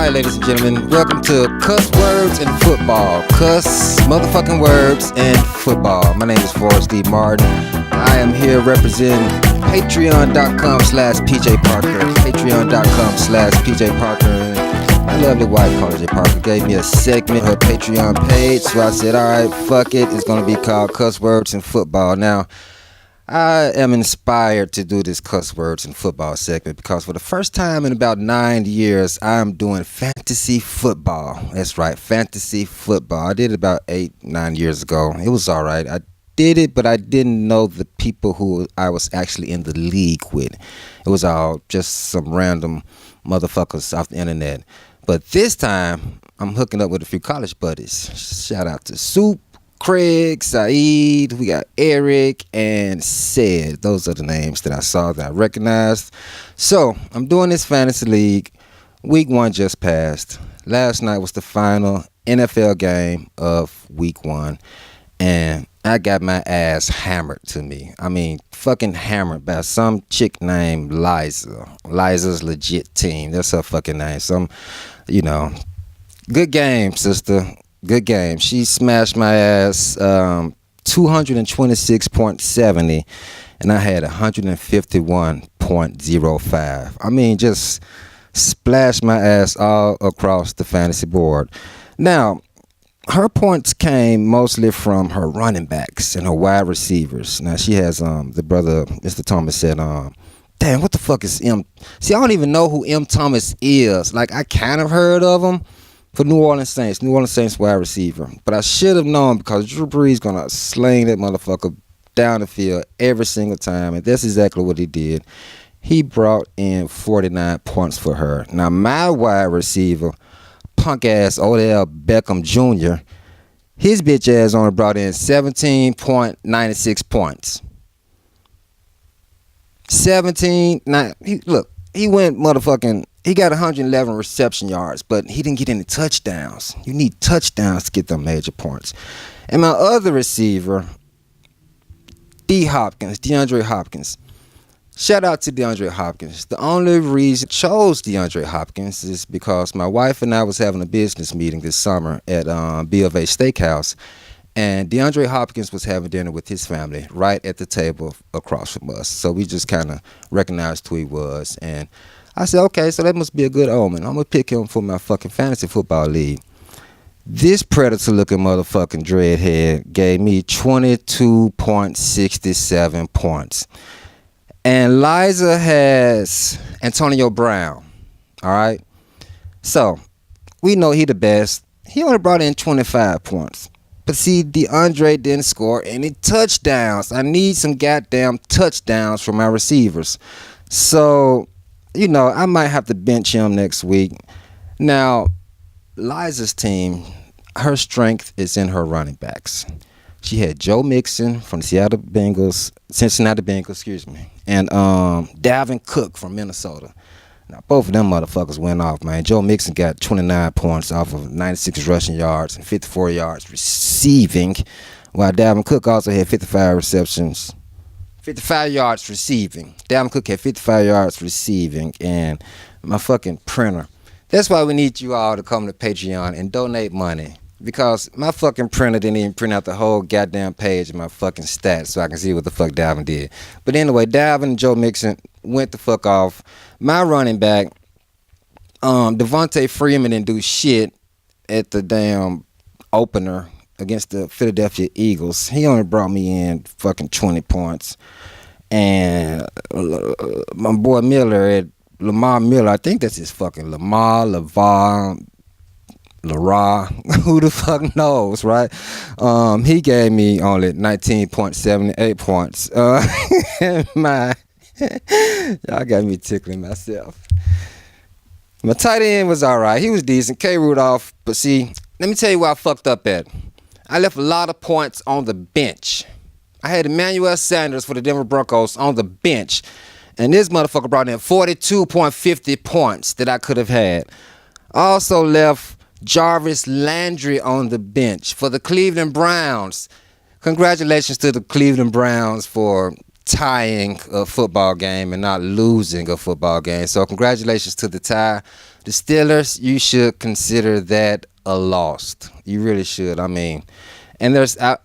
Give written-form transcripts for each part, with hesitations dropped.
Alright, ladies and gentlemen, welcome to Cuss Words and Football. Cuss motherfucking words and football. My name is Forrest D. Martin. I am here representing patreon.com/PJ Parker. Patreon.com/PJ Parker. My lovely wife, Paula J. Parker, gave me a segment on her Patreon page, so I said, alright, fuck it. It's going to be called Cuss Words and Football. Now, I am inspired to do this Cuss Words and Football segment because for the first time in about 9 years, I am doing fantasy football. That's right, fantasy football. I did it about 8-9 years ago. It was all right. I did it, but I didn't know the people who I was actually in the league with. It was all just some random motherfuckers off the internet. But this time, I'm hooking up with a few college buddies. Shout out to Soup, Craig, Saeed, we got Eric, and Sid. Those are the names that I saw that I recognized. So, I'm doing this fantasy league. Week 1 just passed. Last night was the final NFL game of week 1. And I got my ass hammered to me. I mean, fucking hammered by some chick named Liza. Liza's legit team. That's her fucking name. Good game, sister. Good game. She smashed my ass 226.70 and I had 151.05. I mean, just splashed my ass all across the fantasy board. Now, her points came mostly from her running backs and her wide receivers. Now, she has the brother, Mr. Thomas said, damn, what the fuck is M? See, I don't even know who M. Thomas is. Like, I kind of heard of him. For New Orleans Saints wide receiver. But I should have known because Drew Brees gonna sling that motherfucker down the field every single time. And that's exactly what he did. He brought in 49 points for her. Now, my wide receiver, punk ass Odell Beckham Jr., his bitch ass only brought in 17.96 points. He got 111 reception yards, but he didn't get any touchdowns. You need touchdowns to get them major points. And my other receiver, DeAndre Hopkins. Shout out to DeAndre Hopkins. The only reason I chose DeAndre Hopkins is because my wife and I was having a business meeting this summer at B of A Steakhouse. And DeAndre Hopkins was having dinner with his family right at the table across from us. So we just kind of recognized who he was. And I said, okay, so that must be a good omen. I'm going to pick him for my fucking fantasy football league. This predator-looking motherfucking dreadhead gave me 22.67 points. And Liza has Antonio Brown. All right? So, we know he the best. He only brought in 25 points. But see, DeAndre didn't score any touchdowns. I need some goddamn touchdowns from my receivers. So, I might have to bench him next week. Now, Liza's team, her strength is in her running backs. She had Joe Mixon from Cincinnati Bengals, and Dalvin Cook from Minnesota. Now, both of them motherfuckers went off, man. Joe Mixon got 29 points off of 96 rushing yards and 54 yards receiving, while Dalvin Cook also had 55 receptions. 55 yards receiving. Dalvin Cook had 55 yards receiving. And my fucking printer. That's why we need you all to come to Patreon and donate money. Because my fucking printer didn't even print out the whole goddamn page of my fucking stats so I can see what the fuck Dalvin did. But anyway, Dalvin and Joe Mixon went the fuck off. My running back, Devontae Freeman didn't do shit at the damn opener against the Philadelphia Eagles. He only brought me in fucking 20 points. And my boy Lamar Miller, I think that's his fucking LaVar, who the fuck knows, right? He gave me only 19.78 points. Y'all got me tickling myself. My tight end was all right. He was decent. K. Rudolph. But see, let me tell you where I fucked up at. I left a lot of points on the bench. I had Emmanuel Sanders for the Denver Broncos on the bench. And this motherfucker brought in 42.50 points that I could have had. I also left Jarvis Landry on the bench for the Cleveland Browns. Congratulations to the Cleveland Browns for tying a football game and not losing a football game. So congratulations to the tie. The Steelers, you should consider that a loss. You really should. I mean, and there's, I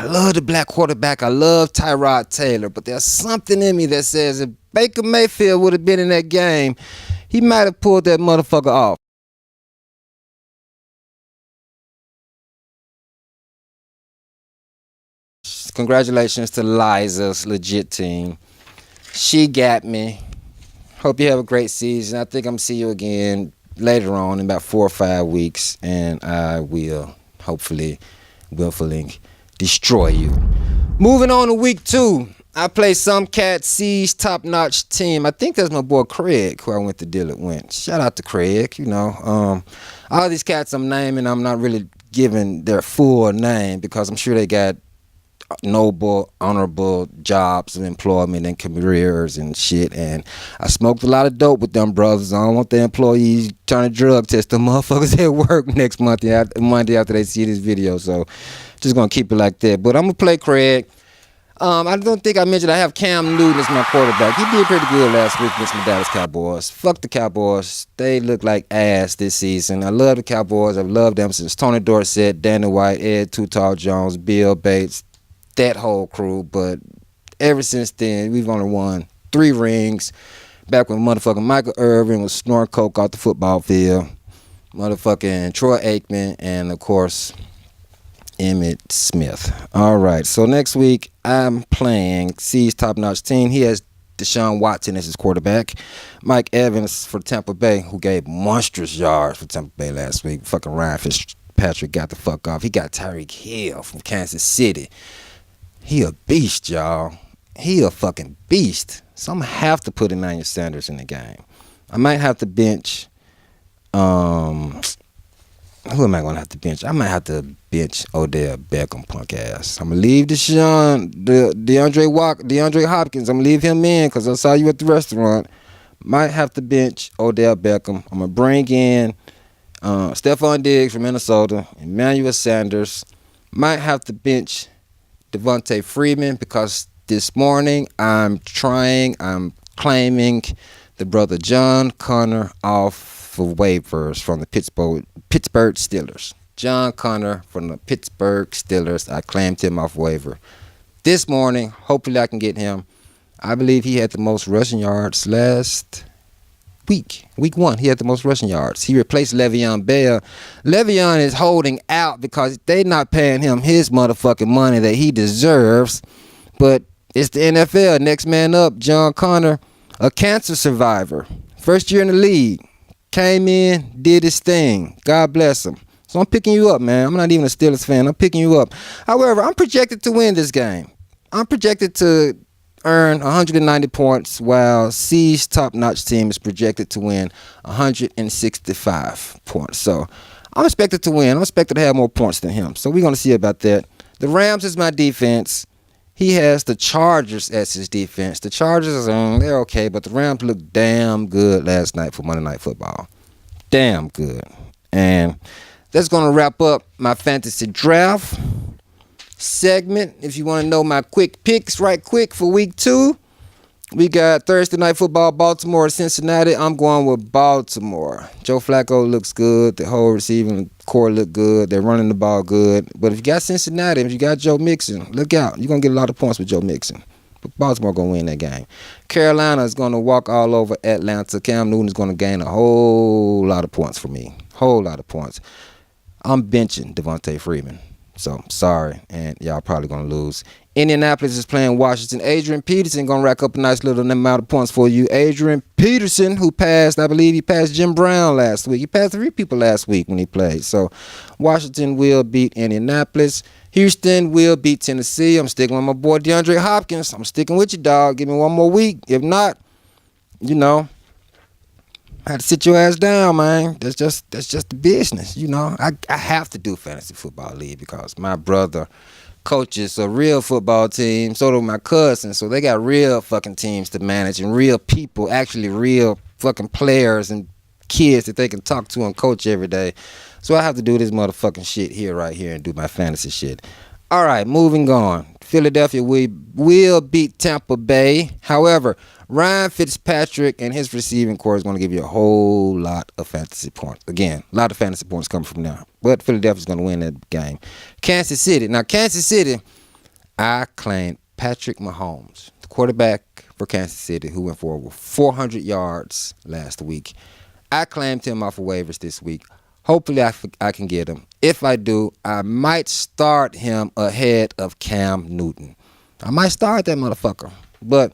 love the black quarterback. I love Tyrod Taylor, but there's something in me that says if Baker Mayfield would have been in that game, he might have pulled that motherfucker off. Congratulations to Liza's legit team. She got me. Hope you have a great season. I think I'm going to see you again later on in about 4 or 5 weeks, and I will hopefully willfully destroy you. Moving on to week 2. I play some cat C's top-notch team. I think that's my boy Craig, who I went to deal it with. Shout out to Craig. All these cats I'm naming, I'm not really giving their full name because I'm sure they got noble, honorable jobs of employment and careers and shit. And I smoked a lot of dope with them brothers. I don't want the employees trying to drug test them motherfuckers at work next Monday after they see this video. So just gonna keep it like that. But I'm gonna play Craig. I don't think I mentioned I have Cam Newton as my quarterback. He did pretty good last week against my Dallas Cowboys. Fuck the Cowboys. They look like ass this season. I love the Cowboys. I've loved them since Tony Dorsett, Danny White, Ed Too Tall Jones, Bill Bates, that whole crew. But ever since then, we've only won 3 rings. Back when motherfucking Michael Irvin was snoring coke off the football field. Motherfucking Troy Aikman, and of course Emmitt Smith. All right, so next week I'm playing C's top-notch team. He has Deshaun Watson as his quarterback. Mike Evans for Tampa Bay, who gave monstrous yards for Tampa Bay last week. Fucking Ryan Fitzpatrick got the fuck off. He got Tyreek Hill from Kansas City. He a beast, y'all. He a fucking beast. So I'm going to have to put Emmanuel Sanders in the game. I might have to bench who am I going to have to bench? I might have to bench Odell Beckham, punk ass. I'm going to leave DeAndre Hopkins. I'm going to leave him in because I saw you at the restaurant. Might have to bench Odell Beckham. I'm going to bring in Stephon Diggs from Minnesota, Emmanuel Sanders. Might have to bench Devontae Freeman because this morning I'm claiming the brother John Connor off for waivers from the Pittsburgh Steelers. John Connor from the Pittsburgh Steelers. I claimed him off waiver this morning. Hopefully I can get him. I believe he had the most rushing yards last week. Week 1, he had the most rushing yards. He replaced Le'Veon Bell. Le'Veon is holding out because they're not paying him his motherfucking money that he deserves. But it's the NFL. Next man up, John Connor, a cancer survivor. First year in the league. Came in, did his thing. God bless him. So I'm picking you up, man. I'm not even a Steelers fan. I'm picking you up. However, I'm projected to win this game. I'm projected to earn 190 points, while C's top-notch team is projected to win 165 points. So I'm expected to win. I'm expected to have more points than him. So we're going to see about that. The Rams is my defense. He has the Chargers as his defense. The Chargers, they're okay, but the Rams looked damn good last night for Monday Night Football. Damn good. And that's going to wrap up my fantasy draft segment. If you want to know my quick picks right quick for week 2, we got Thursday Night Football, Baltimore, Cincinnati. I'm going with Baltimore. Joe Flacco looks good. The whole receiving core look good. They're running the ball good. But if you got Cincinnati, if you got Joe Mixon, look out. You're going to get a lot of points with Joe Mixon. But Baltimore going to win that game. Carolina is going to walk all over Atlanta. Cam Newton is going to gain a whole lot of points for me. Whole lot of points. I'm benching Devontae Freeman. So, sorry. And y'all probably going to lose. Indianapolis is playing Washington. Adrian Peterson going to rack up a nice little amount of points for you. Adrian Peterson, who passed, I believe he passed Jim Brown last week. He passed 3 people last week when he played. So, Washington will beat Indianapolis. Houston will beat Tennessee. I'm sticking with my boy DeAndre Hopkins. I'm sticking with you, dog. Give me one more week. If not, I had to sit your ass down, man. That's just the business, I have to do fantasy football league because my brother coaches a real football team. So do my cousins. So they got real fucking teams to manage and real people, actually real fucking players and kids that they can talk to and coach every day. So I have to do this motherfucking shit right here and do my fantasy shit. All right, moving on. Philadelphia will beat Tampa Bay. However, Ryan Fitzpatrick and his receiving core is going to give you a whole lot of fantasy points. Again, a lot of fantasy points coming from now. But Philadelphia's going to win that game. Kansas City. Now, Kansas City, I claim Patrick Mahomes, the quarterback for Kansas City, who went for over 400 yards last week. I claimed him off of waivers this week. Hopefully, I can get him. If I do, I might start him ahead of Cam Newton. I might start that motherfucker. But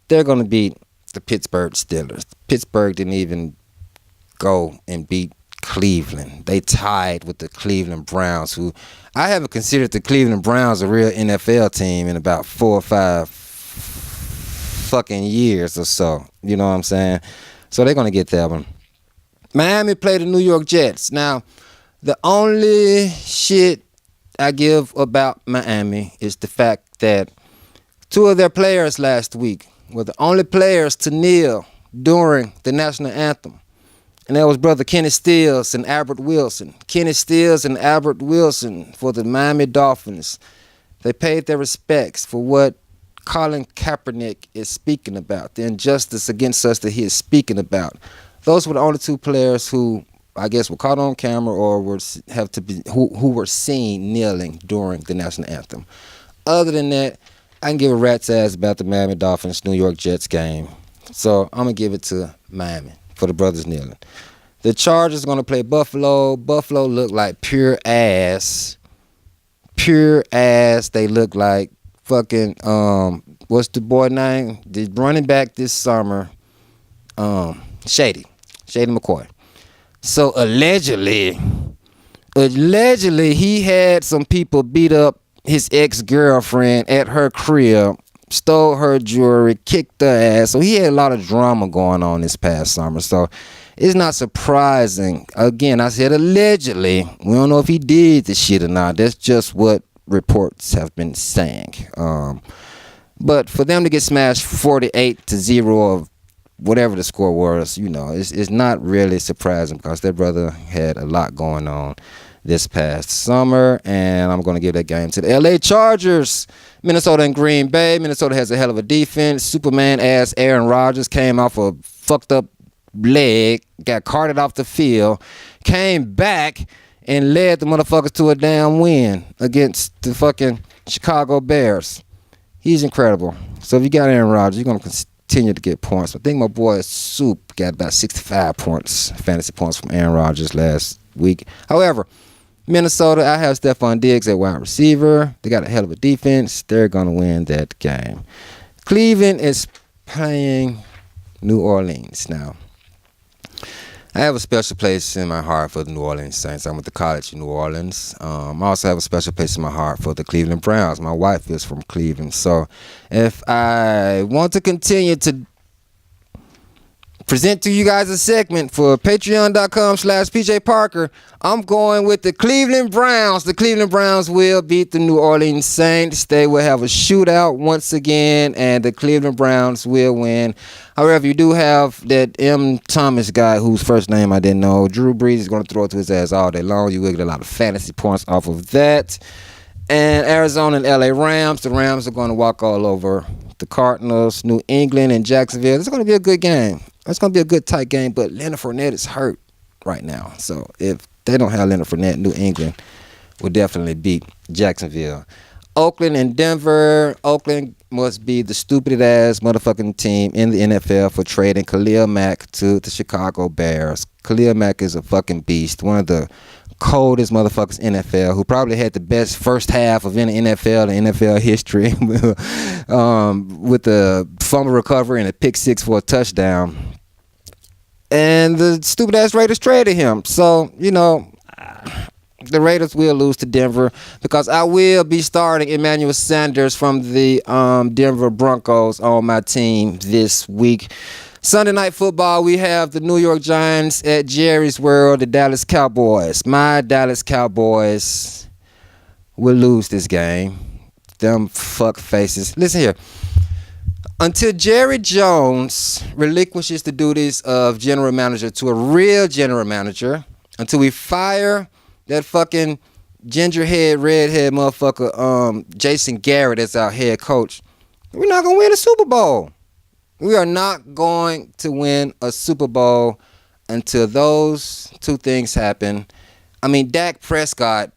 they're going to beat the Pittsburgh Steelers. Pittsburgh didn't even go and beat Cleveland. They tied with the Cleveland Browns, who I haven't considered the Cleveland Browns a real NFL team in about 4 or 5 fucking years or so. You know what I'm saying? So they're going to get that one. Miami played the New York Jets. Now, the only shit I give about Miami is the fact that 2 of their players last week were the only players to kneel during the national anthem. And that was brother Kenny Stills and Albert Wilson. Kenny Stills and Albert Wilson for the Miami Dolphins. They paid their respects for what Colin Kaepernick is speaking about, the injustice against us that he is speaking about. Those were the only 2 players who, I guess, were caught on camera or who were seen kneeling during the national anthem. Other than that, I can give a rat's ass about the Miami Dolphins New York Jets game. So I'm going to give it to Miami for the brothers kneeling. The Chargers are going to play Buffalo. Buffalo look like pure ass. Pure ass. They look like fucking, what's the boy name? The running back this summer, Shady McCoy. So allegedly he had some people beat up his ex-girlfriend at her crib, stole her jewelry, kicked her ass. So he had a lot of drama going on this past summer. So it's not surprising. Again, I said allegedly. We don't know if he did the shit or not. That's just what reports have been saying. But for them to get smashed 48-0 of whatever the score was, you know, it's not really surprising because their brother had a lot going on this past summer, and I'm going to give that game to the LA Chargers. Minnesota and Green Bay. Minnesota has a hell of a defense. Superman-ass Aaron Rodgers came off a fucked up leg, got carted off the field, came back and led the motherfuckers to a damn win against the fucking Chicago Bears. He's incredible. So if you got Aaron Rodgers, you're going to continue to get points. I think my boy Soup got about 65 points, fantasy points from Aaron Rodgers last week. However, Minnesota, I have Stephon Diggs at wide receiver. They got a hell of a defense. They're going to win that game. Cleveland is playing New Orleans. Now, I have a special place in my heart for the New Orleans Saints. I went to college in New Orleans. I also have a special place in my heart for the Cleveland Browns. My wife is from Cleveland. So if I want to continue to present to you guys a segment for patreon.com/PJ Parker, I'm going with the Cleveland Browns. The Cleveland Browns will beat the New Orleans Saints. They will have a shootout once again, and the Cleveland Browns will win. However, you do have that M. Thomas guy whose first name I didn't know. Drew Brees is going to throw it to his ass all day long. You will get a lot of fantasy points off of that. And Arizona and LA Rams. The Rams are going to walk all over the Cardinals. New England and Jacksonville. It's going to be a good game. It's going to be a good tight game, but Leonard Fournette is hurt right now. So if they don't have Leonard Fournette, New England will definitely beat Jacksonville. Oakland and Denver. Oakland must be the stupidest ass motherfucking team in the NFL for trading Khalil Mack to the Chicago Bears. Khalil Mack is a fucking beast. One of the coldest motherfuckers in NFL, who probably had the best first half of any NFL in NFL history with the fumble recovery and a pick six for a touchdown. And the stupid ass Raiders traded him. So, you know, the Raiders will lose to Denver because I will be starting Emmanuel Sanders from the Denver Broncos on my team this week. Sunday Night Football, we have the New York Giants at Jerry's World, the Dallas Cowboys. My Dallas Cowboys will lose this game. Them fuck faces. Listen here. Until Jerry Jones relinquishes the duties of general manager to a real general manager, until we fire that fucking gingerhead, redhead motherfucker, Jason Garrett as our head coach, we're not gonna win a Super Bowl. We are not going to win a Super Bowl until those two things happen. I mean, Dak Prescott,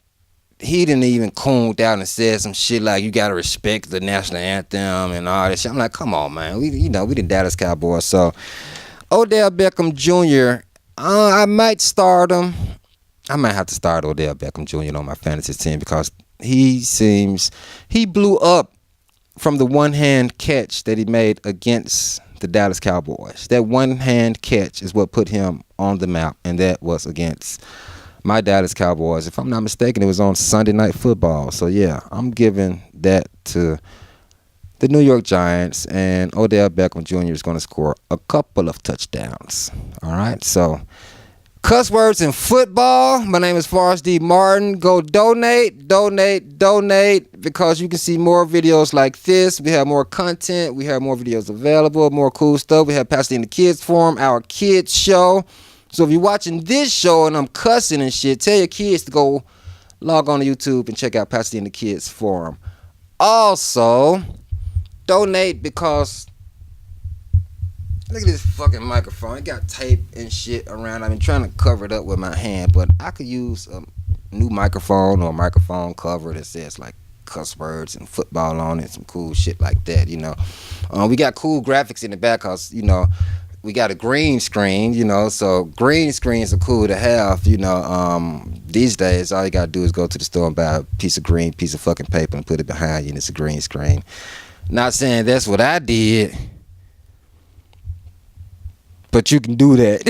he didn't even cool down and said some shit like you gotta respect the national anthem and all that shit. I'm like, come on, man. We the Dallas Cowboys. So Odell Beckham Jr. I might start him. I might have to start Odell Beckham Jr. on my fantasy team because he blew up from the one-hand catch that he made against the Dallas Cowboys. That one-hand catch is what put him on the map, and that was against my Dallas Cowboys. If I'm not mistaken, it was on Sunday Night Football. So, yeah, I'm giving that to the New York Giants, and Odell Beckham Jr. is going to score a couple of touchdowns. All right, so cuss words in football. My name is Forrest D. Martin. Go donate, because you can see more videos like this. We have more content. We have more videos available, more cool stuff. We have Pastor in the Kids Forum, our kids show. So if you're watching this show and I'm cussing and shit, tell your kids to go log on to YouTube and check out Pastor in the Kids Forum. Also, donate because look at this fucking microphone. It got tape and shit around. I've been trying to cover it up with my hand, but I could use a new microphone or a microphone cover that says like cuss words and football on it, some cool shit like that, you know. We got cool graphics in the back because, you know, we got a green screen, you know, so green screens are cool to have, you know. These days, all you got to do is go to the store and buy a piece of fucking paper and put it behind you, and it's a green screen. Not saying that's what I did, but you can do that.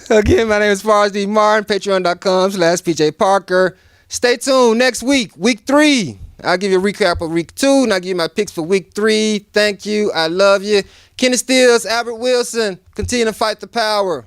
Again, my name is Forrest D. Martin. Patreon.com/PJ Parker. Stay tuned. Next week, week 3. I'll give you a recap of week 2, and I'll give you my picks for week 3. Thank you. I love you. Kenny Stills, Albert Wilson. Continue to fight the power.